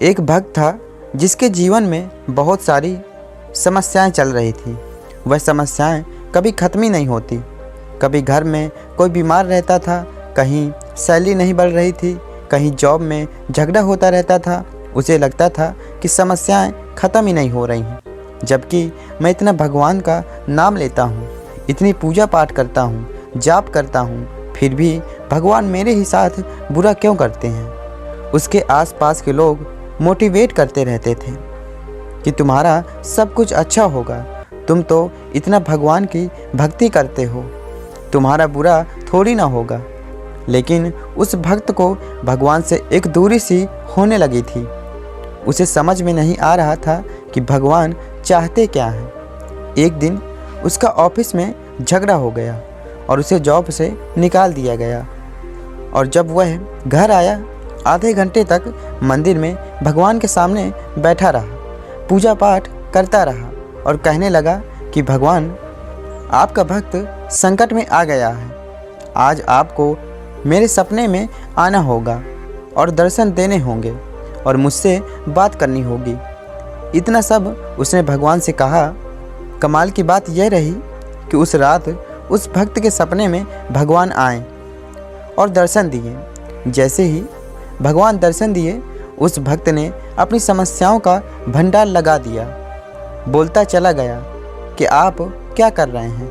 एक भक्त था जिसके जीवन में बहुत सारी समस्याएं चल रही थी। वह समस्याएं कभी ख़त्म ही नहीं होती। कभी घर में कोई बीमार रहता था, कहीं सैलरी नहीं बढ़ रही थी, कहीं जॉब में झगड़ा होता रहता था। उसे लगता था कि समस्याएं ख़त्म ही नहीं हो रही हैं। जबकि मैं इतना भगवान का नाम लेता हूँ, इतनी पूजा पाठ करता हूँ, जाप करता हूँ, फिर भी भगवान मेरे ही साथ बुरा क्यों करते हैं। उसके आसपास के लोग मोटिवेट करते रहते थे कि तुम्हारा सब कुछ अच्छा होगा, तुम तो इतना भगवान की भक्ति करते हो, तुम्हारा बुरा थोड़ी ना होगा। लेकिन उस भक्त को भगवान से एक दूरी सी होने लगी थी। उसे समझ में नहीं आ रहा था कि भगवान चाहते क्या हैं। एक दिन उसका ऑफिस में झगड़ा हो गया और उसे जॉब से निकाल दिया गया। और जब वह घर आया, आधे घंटे तक मंदिर में भगवान के सामने बैठा रहा, पूजा पाठ करता रहा और कहने लगा कि भगवान, आपका भक्त संकट में आ गया है। आज आपको मेरे सपने में आना होगा और दर्शन देने होंगे और मुझसे बात करनी होगी। इतना सब उसने भगवान से कहा। कमाल की बात यह रही कि उस रात उस भक्त के सपने में भगवान आए और दर्शन दिए। जैसे ही भगवान दर्शन दिए, उस भक्त ने अपनी समस्याओं का भंडार लगा दिया। बोलता चला गया कि आप क्या कर रहे हैं।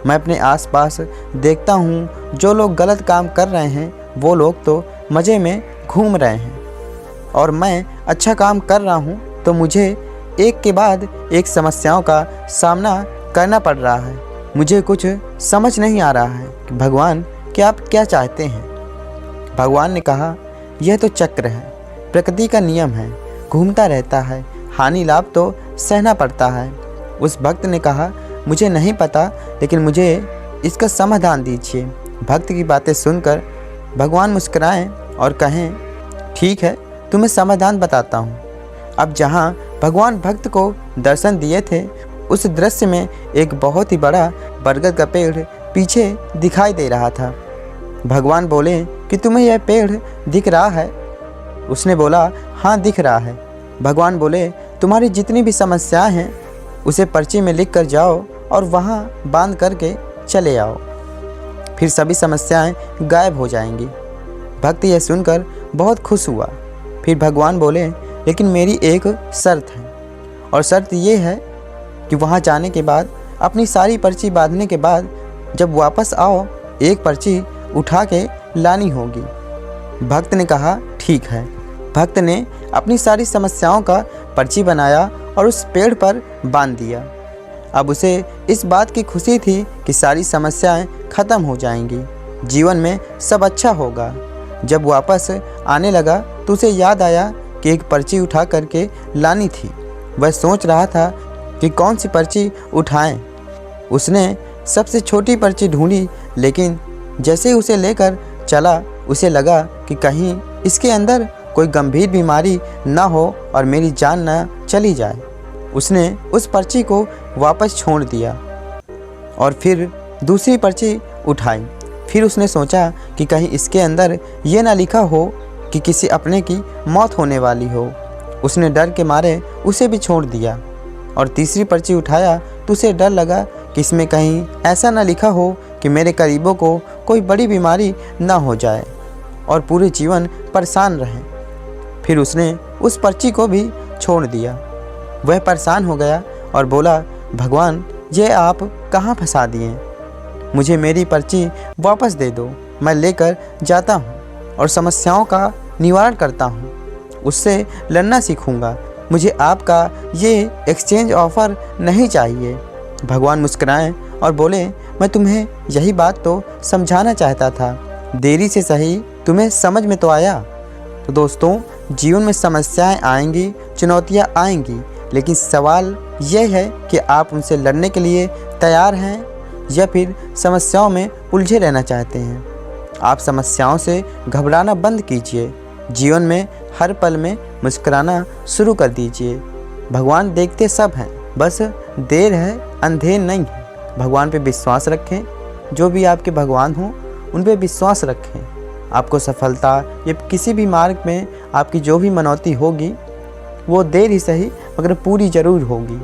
मैं अपने आसपास देखता हूँ, जो लोग गलत काम कर रहे हैं वो लोग तो मज़े में घूम रहे हैं और मैं अच्छा काम कर रहा हूँ तो मुझे एक के बाद एक समस्याओं का सामना करना पड़ रहा है। मुझे कुछ समझ नहीं आ रहा है कि भगवान कि आप क्या चाहते हैं। भगवान ने कहा, यह तो चक्र है, प्रकृति का नियम है, घूमता रहता है, हानि लाभ तो सहना पड़ता है। उस भक्त ने कहा, मुझे नहीं पता, लेकिन मुझे इसका समाधान दीजिए। भक्त की बातें सुनकर भगवान मुस्कुराएं और कहें, ठीक है, तुम्हें समाधान बताता हूँ। अब जहाँ भगवान भक्त को दर्शन दिए थे, उस दृश्य में एक बहुत ही बड़ा बरगद का पेड़ पीछे दिखाई दे रहा था। भगवान बोले कि तुम्हें यह पेड़ दिख रहा है? उसने बोला, हाँ दिख रहा है। भगवान बोले, तुम्हारी जितनी भी समस्याएं हैं उसे पर्ची में लिख कर जाओ और वहाँ बांध करके चले आओ, फिर सभी समस्याएं गायब हो जाएंगी। भक्त यह सुनकर बहुत खुश हुआ। फिर भगवान बोले, लेकिन मेरी एक शर्त है, और शर्त ये है कि वहाँ जाने के बाद अपनी सारी पर्ची बांधने के बाद जब वापस आओ, एक पर्ची उठा के लानी होगी। भक्त ने कहा, ठीक है। भक्त ने अपनी सारी समस्याओं का पर्ची बनाया और उस पेड़ पर बांध दिया। अब उसे इस बात की खुशी थी कि सारी समस्याएं ख़त्म हो जाएंगी, जीवन में सब अच्छा होगा। जब वापस आने लगा तो उसे याद आया कि एक पर्ची उठा करके लानी थी। वह सोच रहा था कि कौन सी पर्ची उठाएं। उसने सबसे छोटी पर्ची ढूंढी, लेकिन जैसे ही उसे लेकर चला, उसे लगा कि कहीं इसके अंदर कोई गंभीर बीमारी ना हो और मेरी जान ना चली जाए। उसने उस पर्ची को वापस छोड़ दिया और फिर दूसरी पर्ची उठाई। फिर उसने सोचा कि कहीं इसके अंदर ये ना लिखा हो कि किसी अपने की मौत होने वाली हो। उसने डर के मारे उसे भी छोड़ दिया और तीसरी पर्ची उठाया तो उसे डर लगा कि इसमें कहीं ऐसा ना लिखा हो कि मेरे करीबों को कोई बड़ी बीमारी ना हो जाए और पूरे जीवन परेशान रहें। फिर उसने उस पर्ची को भी छोड़ दिया। वह परेशान हो गया और बोला, भगवान, ये आप कहाँ फंसा दिए? मुझे मेरी पर्ची वापस दे दो, मैं लेकर जाता हूँ और समस्याओं का निवारण करता हूँ, उससे लड़ना सीखूँगा। मुझे आपका ये एक्सचेंज ऑफ़र नहीं चाहिए। भगवान मुस्कुराए और बोले, मैं तुम्हें यही बात तो समझाना चाहता था, देरी से सही तुम्हें समझ में तो आया। तो दोस्तों, जीवन में समस्याएं आएंगी, चुनौतियां आएंगी, लेकिन सवाल यह है कि आप उनसे लड़ने के लिए तैयार हैं या फिर समस्याओं में उलझे रहना चाहते हैं। आप समस्याओं से घबराना बंद कीजिए, जीवन में हर पल में मुस्कुराना शुरू कर दीजिए। भगवान देखते सब हैं, बस देर है, अंधेर नहीं है। भगवान पे विश्वास रखें, जो भी आपके भगवान हों उन पे विश्वास रखें। आपको सफलता या किसी भी मार्ग में आपकी जो भी मनौती होगी वो देर ही सही मगर पूरी ज़रूर होगी।